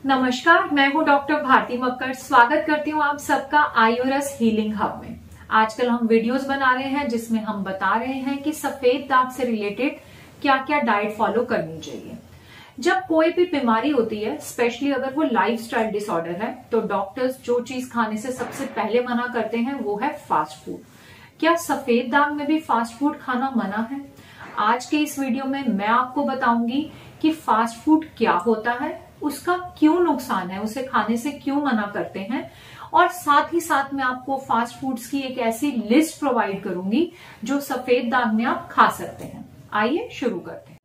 नमस्कार, मैं हूं डॉक्टर भारती मक्कर। स्वागत करती हूं आप सबका आयुरस हीलिंग हब में। आजकल हम वीडियोस बना रहे हैं जिसमें हम बता रहे हैं कि सफेद दाग से रिलेटेड क्या क्या डाइट फॉलो करनी चाहिए। जब कोई भी बीमारी होती है, स्पेशली अगर वो लाइफस्टाइल डिसऑर्डर है, तो डॉक्टर्स जो चीज खाने से सबसे पहले मना करते हैं वो है फास्ट फूड। क्या सफेद दाग में भी फास्ट फूड खाना मना है? आज के इस वीडियो में मैं आपको बताऊंगी कि फास्ट फूड क्या होता है, उसका क्यों नुकसान है, उसे खाने से क्यों मना करते हैं, और साथ ही साथ मैं आपको फास्ट फूड्स की एक ऐसी लिस्ट प्रोवाइड करूंगी जो सफेद दाग में आप खा सकते हैं। आइए शुरू करते हैं।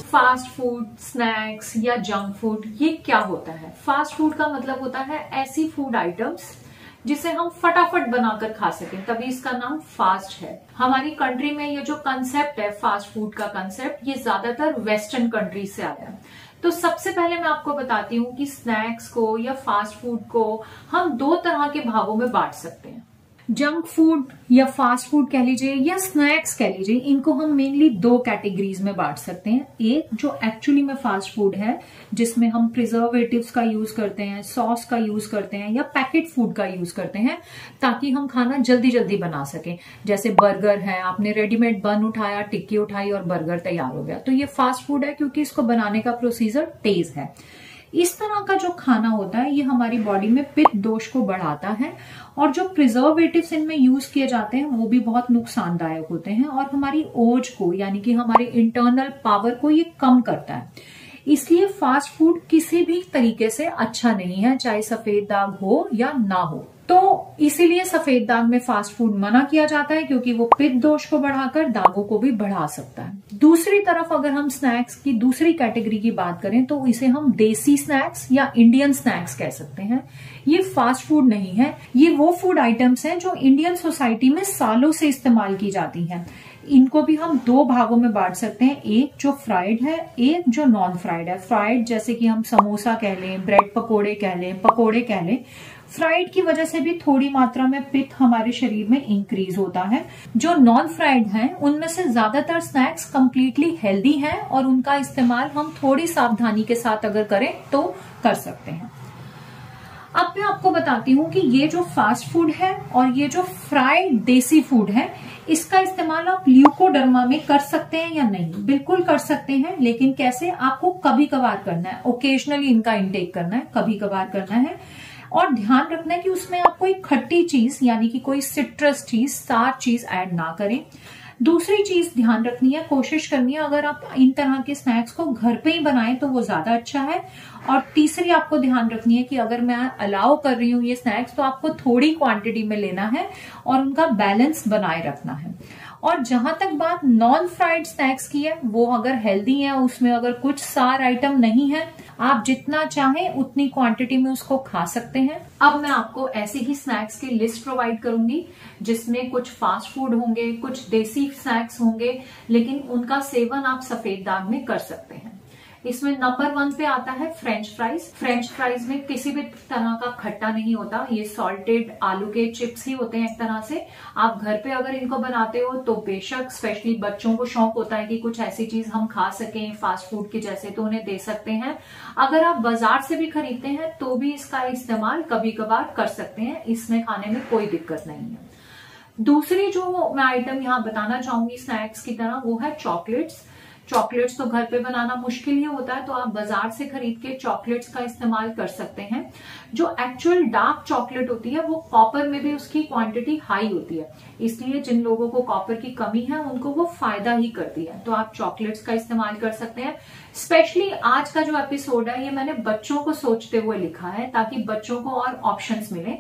फास्ट फूड, स्नैक्स या जंक फूड, ये क्या होता है? फास्ट फूड का मतलब होता है ऐसी फूड आइटम्स जिसे हम फटाफट बनाकर खा सकें, तभी इसका नाम फास्ट है। हमारी कंट्री में ये जो कंसेप्ट है फास्ट फूड का कंसेप्ट, ये ज्यादातर वेस्टर्न कंट्री से आया है। तो सबसे पहले मैं आपको बताती हूँ कि स्नैक्स को या फास्ट फूड को हम दो तरह के भागों में बांट सकते हैं। जंक फूड या फास्ट फूड कह लीजिए या स्नैक्स कह लीजिए, इनको हम मेनली दो कैटेगरीज में बांट सकते हैं। एक जो एक्चुअली में फास्ट फूड है, जिसमें हम प्रिजर्वेटिव्स का यूज करते हैं, सॉस का यूज करते हैं या पैकेट फूड का यूज करते हैं ताकि हम खाना जल्दी जल्दी बना सकें। जैसे बर्गर है, आपने रेडीमेड बन उठाया, टिक्की उठाई और बर्गर तैयार हो गया, तो ये फास्ट फूड है क्योंकि इसको बनाने का प्रोसीजर तेज है। इस तरह का जो खाना होता है ये हमारी बॉडी में पित्त दोष को बढ़ाता है, और जो प्रिजर्वेटिव्स इनमें यूज किए जाते हैं वो भी बहुत नुकसानदायक होते हैं और हमारी ओज को, यानी कि हमारे इंटरनल पावर को ये कम करता है। इसलिए फास्ट फूड किसी भी तरीके से अच्छा नहीं है, चाहे सफेद दाग हो या ना हो। तो इसीलिए सफेद दाग में फास्ट फूड मना किया जाता है क्योंकि वो पित्त दोष को बढ़ाकर दागों को भी बढ़ा सकता है। दूसरी तरफ अगर हम स्नैक्स की दूसरी कैटेगरी की बात करें तो इसे हम देसी स्नैक्स या इंडियन स्नैक्स कह सकते हैं। ये फास्ट फूड नहीं है, ये वो फूड आइटम्स हैं जो इंडियन सोसाइटी में सालों से इस्तेमाल की जाती हैं। इनको भी हम दो भागों में बांट सकते हैं, एक जो फ्राइड है, एक जो नॉन फ्राइड है। फ्राइड जैसे कि हम समोसा कह लें, ब्रेड पकोड़े कह लें, पकोड़े कह लें। फ्राइड की वजह से भी थोड़ी मात्रा में पित्त हमारे शरीर में इंक्रीज होता है। जो नॉन फ्राइड हैं उनमें से ज्यादातर स्नैक्स कंप्लीटली हेल्दी हैं और उनका इस्तेमाल हम थोड़ी सावधानी के साथ अगर करें तो कर सकते हैं। अब मैं आपको बताती हूँ कि ये जो फास्ट फूड है और ये जो फ्राइड देसी फूड है, इसका इस्तेमाल आप ल्यूकोडर्मा में कर सकते हैं या नहीं? बिल्कुल कर सकते हैं, लेकिन कैसे? आपको कभी कभार करना है, ओकेजनली इनका इंटेक करना है, कभी कभार करना है। और ध्यान रखना है कि उसमें आप कोई खट्टी चीज यानी कि कोई सिट्रस चीज, सार चीज ऐड ना करें। दूसरी चीज ध्यान रखनी है, कोशिश करनी है अगर आप इन तरह के स्नैक्स को घर पे ही बनाएं तो वो ज्यादा अच्छा है। और तीसरी आपको ध्यान रखनी है कि अगर मैं अलाउ कर रही हूँ ये स्नैक्स तो आपको थोड़ी क्वांटिटी में लेना है और उनका बैलेंस बनाए रखना है। और जहां तक बात नॉन फ्राइड स्नैक्स की है, वो अगर हेल्दी है, उसमें अगर कुछ सार आइटम नहीं है, आप जितना चाहें उतनी क्वांटिटी में उसको खा सकते हैं। अब मैं आपको ऐसे ही स्नैक्स की लिस्ट प्रोवाइड करूंगी जिसमें कुछ फास्ट फूड होंगे, कुछ देसी स्नैक्स होंगे, लेकिन उनका सेवन आप सफेद दाग में कर सकते हैं। इसमें नंबर 1 पे आता है फ्रेंच फ्राइज। फ्रेंच फ्राइज में किसी भी तरह का खट्टा नहीं होता, ये सॉल्टेड आलू के चिप्स ही होते हैं एक तरह से। आप घर पे अगर इनको बनाते हो तो बेशक, स्पेशली बच्चों को शौक होता है कि कुछ ऐसी चीज हम खा सकें फास्ट फूड की जैसे, तो उन्हें दे सकते हैं। अगर आप बाजार से भी खरीदते हैं तो भी इसका इस्तेमाल कभी कभार कर सकते हैं, इसमें खाने में कोई दिक्कत नहीं है। दूसरी जो मैं आइटम यहाँ बताना चाहूंगी स्नैक्स की तरह, वो है चॉकलेट्स। चॉकलेट्स तो घर पे बनाना मुश्किल ही होता है, तो आप बाजार से खरीद के चॉकलेट्स का इस्तेमाल कर सकते हैं। जो एक्चुअल डार्क चॉकलेट होती है वो कॉपर में भी उसकी क्वांटिटी हाई होती है, इसलिए जिन लोगों को कॉपर की कमी है उनको वो फायदा ही करती है, तो आप चॉकलेट्स का इस्तेमाल कर सकते हैं। स्पेशली आज का जो एपिसोड है ये मैंने बच्चों को सोचते हुए लिखा है ताकि बच्चों को और ऑप्शंस मिले।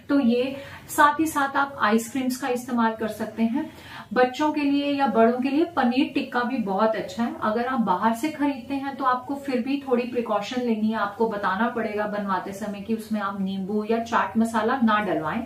तो ये साथ ही साथ आप आइसक्रीम्स का इस्तेमाल कर सकते हैं। बच्चों के लिए या बड़ों के लिए पनीर टिक्का भी बहुत अच्छा है। अगर आप बाहर से खरीदते हैं तो आपको फिर भी थोड़ी प्रिकॉशन लेनी है, आपको बताना पड़ेगा बनवाते समय कि उसमें आप नींबू या चाट मसाला ना डलवाएं।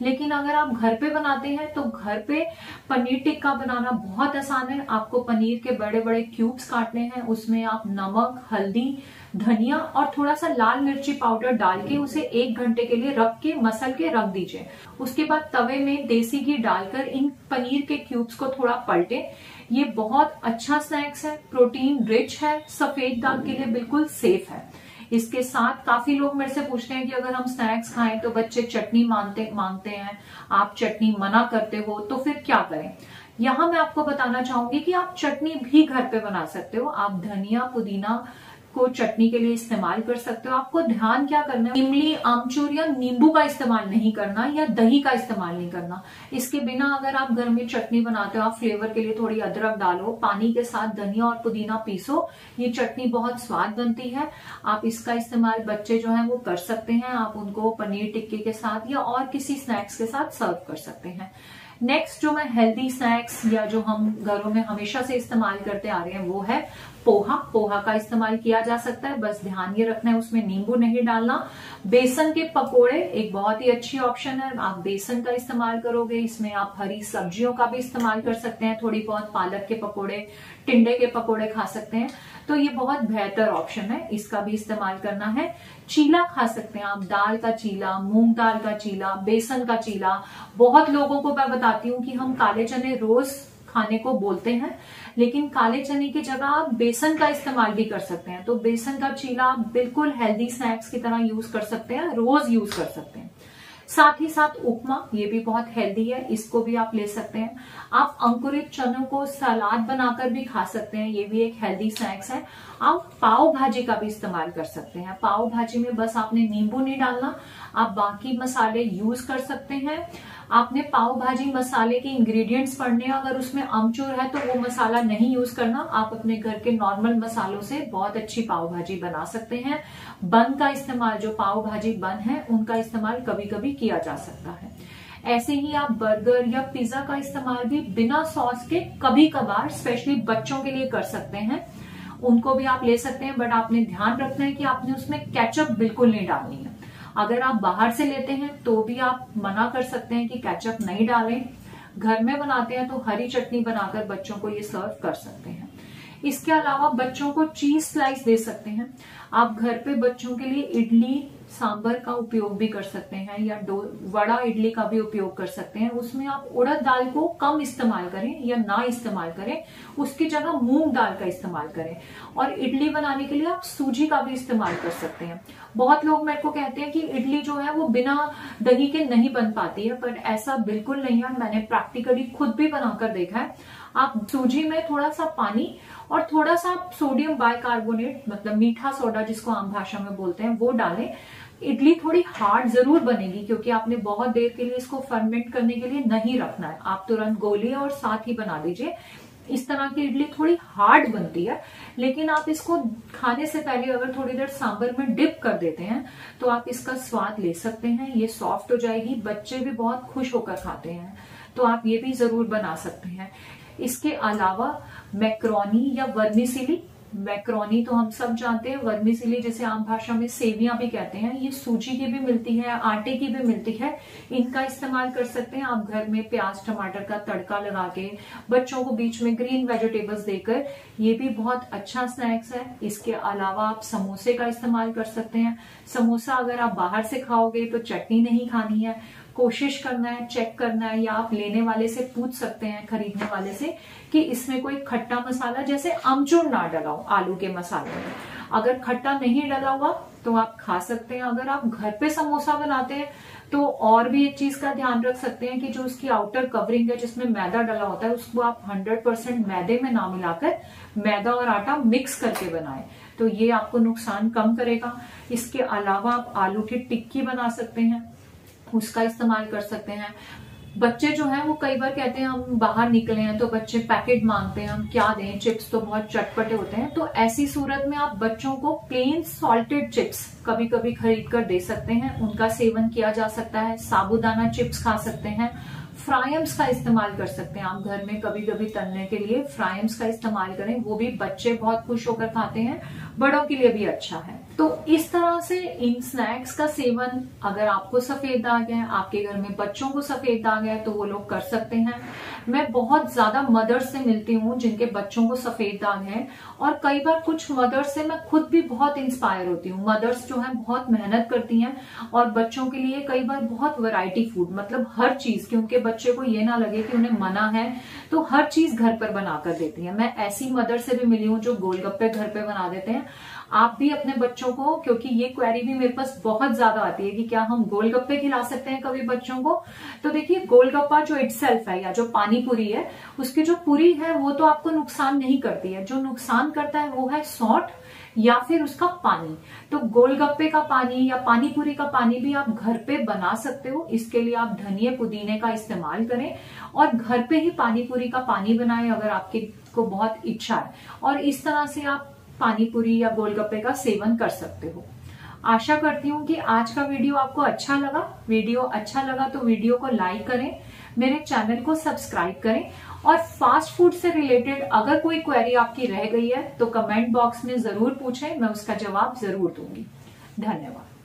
लेकिन अगर आप घर पे बनाते हैं तो घर पे पनीर टिक्का बनाना बहुत आसान है। आपको पनीर के बड़े बड़े क्यूब्स काटने हैं, उसमें आप नमक, हल्दी, धनिया और थोड़ा सा लाल मिर्ची पाउडर डाल के उसे 1 घंटे के लिए रख के मसल के रख दीजिए। उसके बाद तवे में देसी घी डालकर इन पनीर के क्यूब्स को थोड़ा पलटे। ये बहुत अच्छा स्नैक्स है, प्रोटीन रिच है, सफेद दाग के लिए बिल्कुल सेफ है। इसके साथ काफी लोग मेरे से पूछते हैं कि अगर हम स्नैक्स खाएं तो बच्चे चटनी मांगते हैं, आप चटनी मना करते हो, तो फिर क्या करें। यहाँ मैं आपको बताना चाहूंगी कि आप चटनी भी घर पे बना सकते हो। आप धनिया, पुदीना को चटनी के लिए इस्तेमाल कर सकते हो। आपको ध्यान क्या करना है, इमली, आमचूर या नींबू का इस्तेमाल नहीं करना या दही का इस्तेमाल नहीं करना। इसके बिना अगर आप घर में चटनी बनाते हो, आप फ्लेवर के लिए थोड़ी अदरक डालो, पानी के साथ धनिया और पुदीना पीसो, ये चटनी बहुत स्वाद बनती है। आप इसका इस्तेमाल बच्चे जो है वो कर सकते हैं। आप उनको पनीर टिक्के के साथ या और किसी स्नैक्स के साथ सर्व कर सकते हैं। नेक्स्ट जो मैं हेल्दी स्नैक्स या जो हम घरों में हमेशा से इस्तेमाल करते आ रहे हैं वो है पोहा। पोहा का इस्तेमाल किया जा सकता है, बस ध्यान ये रखना है उसमें नींबू नहीं डालना। बेसन के पकोड़े एक बहुत ही अच्छी ऑप्शन है, आप बेसन का इस्तेमाल करोगे। इसमें आप हरी सब्जियों का भी इस्तेमाल कर सकते हैं, थोड़ी बहुत पालक के पकोड़े, टिंडे के पकोड़े खा सकते हैं, तो ये बहुत बेहतर ऑप्शन है, इसका भी इस्तेमाल करना है। चीला खा सकते हैं आप, दाल का चीला, मूंग दाल का चीला, बेसन का चीला। बहुत लोगों को मैं बताती हूँ कि हम काले चने रोज खाने को बोलते हैं, लेकिन काले चने की जगह आप बेसन का इस्तेमाल भी कर सकते हैं। तो बेसन का चीला आप बिल्कुल हेल्दी स्नैक्स की तरह यूज कर सकते हैं, रोज यूज कर सकते हैं। साथ ही साथ उपमा, ये भी बहुत हेल्दी है, इसको भी आप ले सकते हैं। आप अंकुरित चनों को सलाद बनाकर भी खा सकते हैं, ये भी एक हेल्दी स्नैक्स है। आप पाव भाजी का भी इस्तेमाल कर सकते हैं। पाव भाजी में बस आपने नींबू नहीं डालना, आप बाकी मसाले यूज कर सकते हैं। आपने पाव भाजी मसाले के इंग्रेडिएंट्स पढ़ने हैं, अगर उसमें अमचूर है तो वो मसाला नहीं यूज करना। आप अपने घर के नॉर्मल मसालों से बहुत अच्छी पाव भाजी बना सकते हैं। बन का इस्तेमाल, जो पाव भाजी बन है उनका इस्तेमाल कभी कभी किया जा सकता है। ऐसे ही आप बर्गर या पिज्जा का इस्तेमाल भी बिना सॉस के कभी कभार स्पेशली बच्चों के लिए कर सकते हैं, उनको भी आप ले सकते हैं। बट आपने ध्यान रखना है कि आपने उसमें केचप बिल्कुल नहीं डालनी है। अगर आप बाहर से लेते हैं तो भी आप मना कर सकते हैं कि केचप नहीं डालें। घर में बनाते हैं तो हरी चटनी बनाकर बच्चों को ये सर्व कर सकते हैं। इसके अलावा बच्चों को चीज स्लाइस दे सकते हैं। आप घर पे बच्चों के लिए इडली सांभर का उपयोग भी कर सकते हैं या वड़ा इडली का भी उपयोग कर सकते हैं। उसमें आप उड़द दाल को कम इस्तेमाल करें या ना इस्तेमाल करें, उसकी जगह मूंग दाल का इस्तेमाल करें। और इडली बनाने के लिए आप सूजी का भी इस्तेमाल कर सकते हैं। बहुत लोग मेरे को कहते हैं कि इडली जो है वो बिना दही के नहीं बन पाती है, पर ऐसा बिल्कुल नहीं है। मैंने प्रैक्टिकली खुद भी बनाकर देखा है। आप सूजी में थोड़ा सा पानी और थोड़ा सा सोडियम बाइकार्बोनेट, मतलब मीठा सोडा जिसको आम भाषा में बोलते हैं, वो डालें। इडली थोड़ी हार्ड जरूर बनेगी क्योंकि आपने बहुत देर के लिए इसको फर्मेंट करने के लिए नहीं रखना है। आप तुरंत गोलिए और साथ ही बना दीजिए। इस तरह की इडली थोड़ी हार्ड बनती है, लेकिन आप इसको खाने से पहले अगर थोड़ी देर सांभर में डिप कर देते हैं तो आप इसका स्वाद ले सकते हैं। ये सॉफ्ट हो जाएगी, बच्चे भी बहुत खुश होकर खाते हैं, तो आप ये भी जरूर बना सकते हैं। इसके अलावा मैक्रोनी या वर्मिसेली, मैक्रोनी तो हम सब जानते हैं, वर्मिसेली जिसे आम भाषा में सेवियां भी कहते हैं, ये सूजी की भी मिलती है, आटे की भी मिलती है। इनका इस्तेमाल कर सकते हैं आप घर में प्याज टमाटर का तड़का लगा के बच्चों को बीच में ग्रीन वेजिटेबल्स देकर। ये भी बहुत अच्छा स्नैक्स है। इसके अलावा आप समोसे का इस्तेमाल कर सकते हैं। समोसा अगर आप बाहर से खाओगे तो चटनी नहीं खानी है, कोशिश करना है, चेक करना है, या आप लेने वाले से पूछ सकते हैं, खरीदने वाले से, कि इसमें कोई खट्टा मसाला जैसे अमचूर ना डला हो आलू के मसाले में। अगर खट्टा नहीं डला हुआ तो आप खा सकते हैं। अगर आप घर पे समोसा बनाते हैं तो और भी एक चीज का ध्यान रख सकते हैं कि जो उसकी आउटर कवरिंग है जिसमें मैदा डला होता है, उसको आप 100% मैदे में ना मिलाकर मैदा और आटा मिक्स करके बनाएं, तो ये आपको नुकसान कम करेगा। इसके अलावा आप आलू की टिक्की बना सकते हैं, उसका इस्तेमाल कर सकते हैं। बच्चे जो हैं वो कई बार कहते हैं हम बाहर निकले हैं तो बच्चे पैकेट मांगते हैं, हम क्या दें, चिप्स तो बहुत चटपटे होते हैं। तो ऐसी सूरत में आप बच्चों को प्लेन सॉल्टेड चिप्स कभी कभी खरीद कर दे सकते हैं, उनका सेवन किया जा सकता है। साबूदाना चिप्स खा सकते हैं। फ्राइम्स का इस्तेमाल कर सकते हैं आप घर में कभी कभी तलने के लिए, फ्राइम्स का इस्तेमाल करें, वो भी बच्चे बहुत खुश होकर खाते हैं, बड़ों के लिए भी अच्छा है। तो इस तरह से इन स्नैक्स का सेवन, अगर आपको सफेद दाग है, आपके घर में बच्चों को सफेद दाग है, तो वो लोग कर सकते हैं। मैं बहुत ज्यादा मदर्स से मिलती हूँ जिनके बच्चों को सफेद दाग है, और कई बार कुछ मदर्स से मैं खुद भी बहुत इंस्पायर होती हूँ। मदर्स जो है बहुत मेहनत करती हैं और बच्चों के लिए कई बार बहुत वैरायटी फूड, मतलब हर चीज कि उनके बच्चे को ये ना लगे कि उन्हें मना है, तो हर चीज घर पर बनाकर देती है। मैं ऐसी मदर से भी मिली हूँ जो गोलगप्पे घर पे बना देते हैं। आप भी अपने बच्चों को, क्योंकि ये क्वेरी भी मेरे पास बहुत ज्यादा आती है कि क्या हम गोलगप्पे खिला सकते हैं कभी बच्चों को, तो देखिए गोलगप्पा जो इटसेल्फ है या जो पानी पूरी है, उसकी जो पूरी है वो तो आपको नुकसान नहीं करती है। जो नुकसान करता है वो है सॉल्ट या फिर उसका पानी। तो गोलगप्पे का पानी या पानी पूरी का पानी भी आप घर पे बना सकते हो। इसके लिए आप धनिया पुदीने का इस्तेमाल करें और घर पे ही पानी पूरी का पानी बनाएं अगर आपके को बहुत इच्छा है, और इस तरह से आप पानी पूरी या गोलगप्पे का सेवन कर सकते हो। आशा करती हूँ कि आज का वीडियो आपको अच्छा लगा। वीडियो अच्छा लगा तो वीडियो को लाइक करें, मेरे चैनल को सब्सक्राइब करें, और फास्ट फूड से रिलेटेड अगर कोई क्वेरी आपकी रह गई है तो कमेंट बॉक्स में जरूर पूछें, मैं उसका जवाब जरूर दूंगी। धन्यवाद।